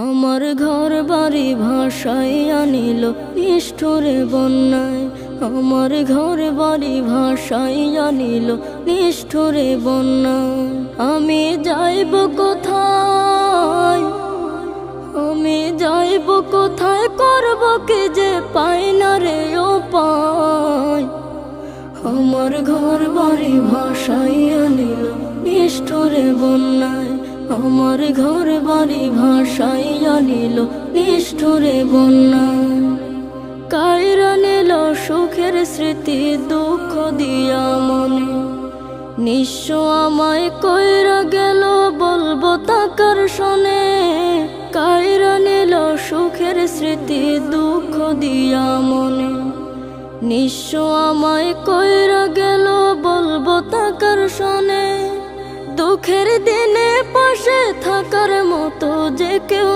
আমার ঘর বাড়ি ভাসাইয়া নিল নিষ্ঠুরে বন্যায়। আমার ঘর বাড়ি ভাসাইয়া নিল নিষ্ঠুরে বন্যায়। আমি যাইব কোথায়, আমি যাইব কোথায়, করব কি যে পাই না রে উপায়। আমার ঘর বাড়ি ভাসাইয়া নিল নিষ্ঠুরে বন্যায়। আমার ঘর বাড়ি ভাসাইয়া নিল নিষ্ঠুরে বন্যায়। কাইরা নিল সুখের স্মৃতি দুঃখ দিয়া মনে। নিঃস্ব আমায় কইরা গেল বলবো তাকার শোনে। কাইরা নিল সুখের স্মৃতি দুঃখ দিয়া মনে। নিঃস্ব আমায় কইরা গেল বলবো তাকার শোনে। দুঃখের দিনে পাশে থাকার মতো যে কেউ